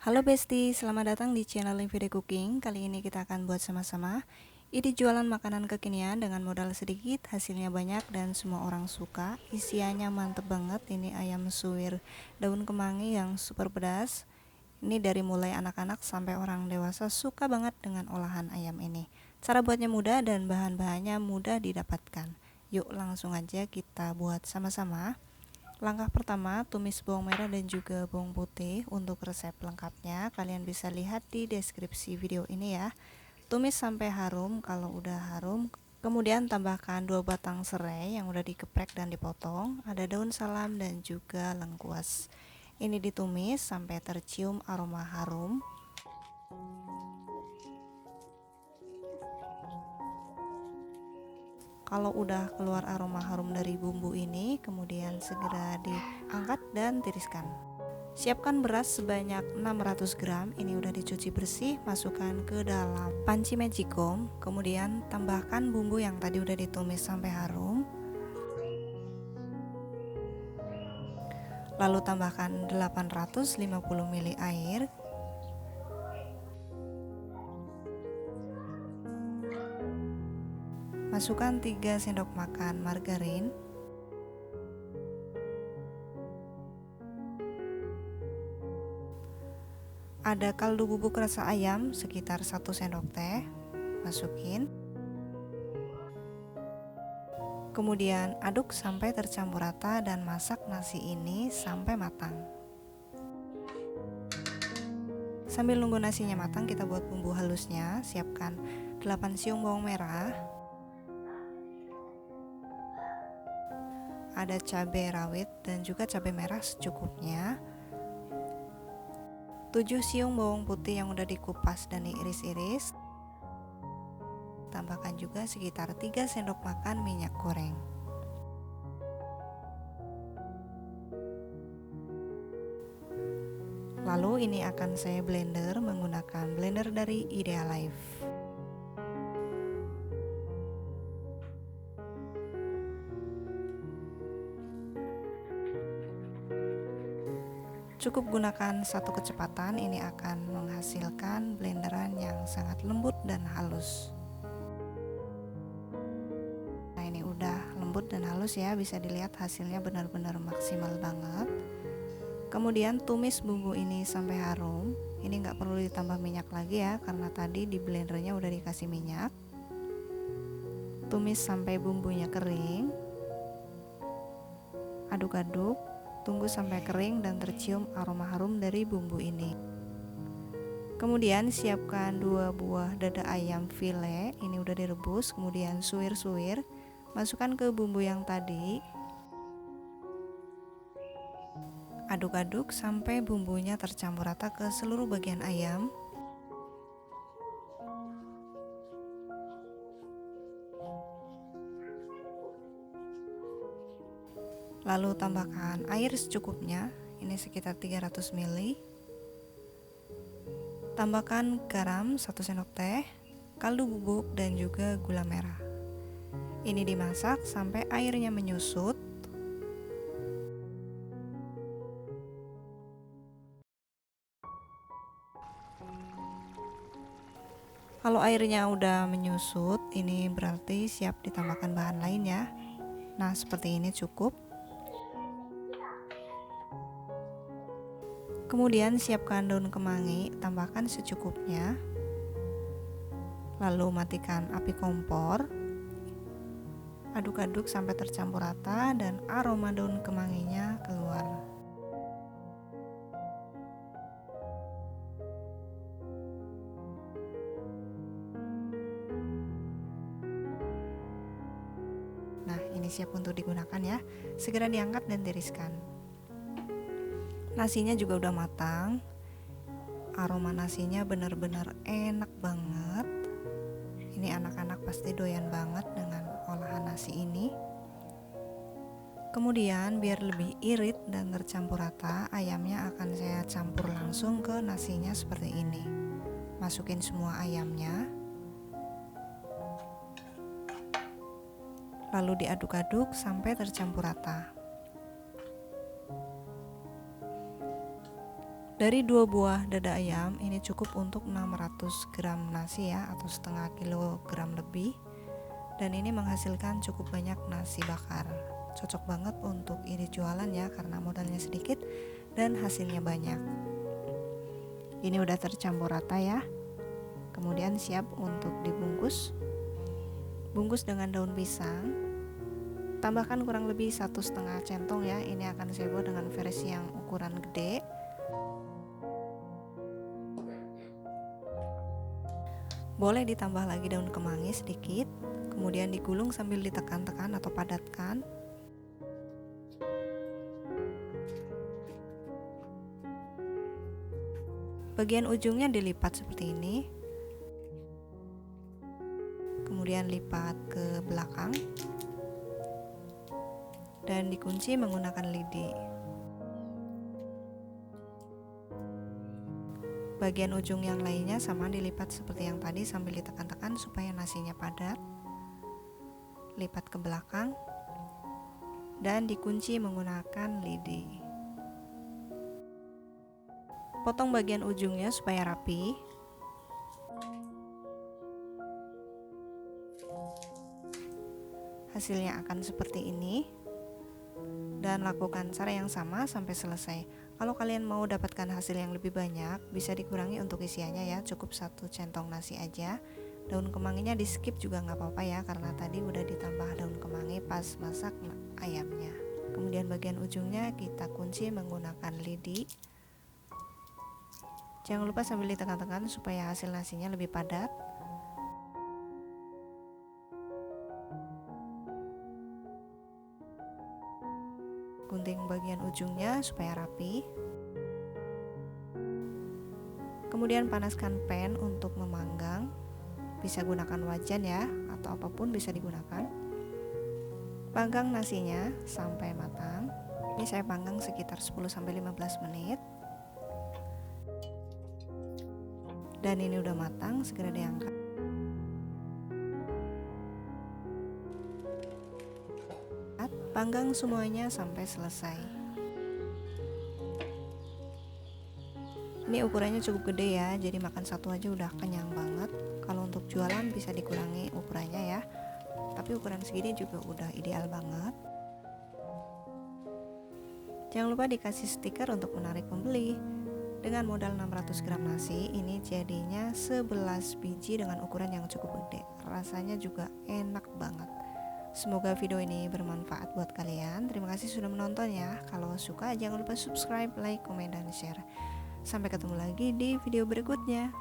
Halo Besti, selamat datang di channel Everyday Cooking. Kali ini kita akan buat sama-sama. Ini jualan makanan kekinian dengan modal sedikit, hasilnya banyak dan semua orang suka. Isiannya mantep banget. Ini ayam suwir daun kemangi yang super pedas. Ini dari mulai anak-anak sampai orang dewasa suka banget dengan olahan ayam ini. Cara buatnya mudah dan bahan-bahannya mudah didapatkan. Yuk langsung aja kita buat sama-sama. Langkah pertama, tumis bawang merah dan juga bawang putih. Untuk resep lengkapnya kalian bisa lihat di deskripsi video ini ya. Tumis sampai harum. Kalau udah harum, kemudian tambahkan 2 batang serai yang udah dikeprek dan dipotong. Ada daun salam dan juga lengkuas. Ini ditumis sampai tercium aroma harum. Kalau udah keluar aroma harum dari bumbu ini, kemudian segera diangkat dan tiriskan. Siapkan beras sebanyak 600 gram. Ini udah dicuci bersih, masukkan ke dalam panci magicom. Kemudian tambahkan bumbu yang tadi udah ditumis sampai harum. Lalu tambahkan 850 ml air. Masukkan 3 sendok makan margarin. Ada kaldu bubuk rasa ayam sekitar 1 sendok teh. Masukin. Kemudian aduk sampai tercampur rata dan masak nasi ini sampai matang. Sambil nunggu nasinya matang, kita buat bumbu halusnya. Siapkan 8 siung bawang merah. Ada cabai rawit dan juga cabai merah secukupnya. 7 siung bawang putih yang udah dikupas dan diiris-iris. Tambahkan juga sekitar 3 sendok makan minyak goreng. Lalu ini akan saya blender menggunakan blender dari Idealife. Cukup gunakan satu kecepatan, ini akan menghasilkan blenderan yang sangat lembut dan halus. Nah, ini udah lembut dan halus ya, bisa dilihat hasilnya benar-benar maksimal banget. Kemudian tumis bumbu ini sampai harum. Ini nggak perlu ditambah minyak lagi ya, karena tadi di blendernya udah dikasih minyak. Tumis sampai bumbunya kering. Aduk-aduk. Tunggu sampai kering dan tercium aroma harum dari bumbu ini. Kemudian siapkan 2 buah dada ayam file. Ini udah direbus, kemudian suwir-suwir. Masukkan ke bumbu yang tadi. Aduk-aduk sampai bumbunya tercampur rata ke seluruh bagian ayam. Lalu tambahkan air secukupnya, ini sekitar 300 ml. Tambahkan garam 1 sendok teh, kaldu bubuk dan juga gula merah. Ini dimasak sampai airnya menyusut. Kalau airnya udah menyusut, ini berarti siap ditambahkan bahan lain ya. Nah, seperti ini cukup. Kemudian siapkan daun kemangi, tambahkan secukupnya. Lalu matikan api kompor. Aduk-aduk sampai tercampur rata dan aroma daun kemanginya keluar. Nah, ini siap untuk digunakan ya. Segera diangkat dan tiriskan. Nasinya juga udah matang. Aroma nasinya benar-benar enak banget. Ini anak-anak pasti doyan banget dengan olahan nasi ini. Kemudian biar lebih irit dan tercampur rata, ayamnya akan saya campur langsung ke nasinya seperti ini. Masukin semua ayamnya. Lalu diaduk-aduk sampai tercampur rata. Dari 2 buah dada ayam ini cukup untuk 600 gram nasi ya, atau setengah kilogram lebih. Dan ini menghasilkan cukup banyak nasi bakar. Cocok banget untuk ide jualan ya, karena modalnya sedikit dan hasilnya banyak. Ini udah tercampur rata ya. Kemudian siap untuk dibungkus. Bungkus dengan daun pisang. Tambahkan kurang lebih 1,5 centong ya. Ini akan saya buat dengan versi yang ukuran gede. Boleh ditambah lagi daun kemangi sedikit, kemudian digulung sambil ditekan-tekan atau padatkan. Bagian ujungnya dilipat seperti ini. Kemudian lipat ke belakang. Dan dikunci menggunakan lidi. Bagian ujung yang lainnya sama dilipat seperti yang tadi sambil ditekan-tekan supaya nasinya padat. Lipat ke belakang dan dikunci menggunakan lidi. Potong bagian ujungnya supaya rapi. Hasilnya akan seperti ini. Dan lakukan cara yang sama sampai selesai. Kalau kalian mau dapatkan hasil yang lebih banyak, bisa dikurangi untuk isiannya ya, cukup 1 centong nasi aja. Daun kemanginya di skip juga nggak apa-apa ya, karena tadi udah ditambah daun kemangi pas masak ayamnya. Kemudian bagian ujungnya kita kunci menggunakan lidi. Jangan lupa sambil ditekan-tekan supaya hasil nasinya lebih padat. Gunting bagian ujungnya supaya rapi. Kemudian panaskan pan untuk memanggang. Bisa gunakan wajan ya, atau apapun bisa digunakan. Panggang nasinya sampai matang. Ini saya panggang sekitar 10-15 menit. Dan ini udah matang, segera diangkat. Panggang semuanya sampai selesai. Ini ukurannya cukup gede ya, jadi makan satu aja udah kenyang banget. Kalau untuk jualan bisa dikurangi ukurannya ya, tapi ukuran segini juga udah ideal banget. Jangan lupa dikasih stiker untuk menarik pembeli. Dengan modal 600 gram nasi, ini jadinya 11 biji dengan ukuran yang cukup gede. Rasanya juga enak banget. Semoga video ini bermanfaat buat kalian. Terima kasih sudah menonton ya. Kalau suka jangan lupa subscribe, like, komen, dan share. Sampai ketemu lagi di video berikutnya.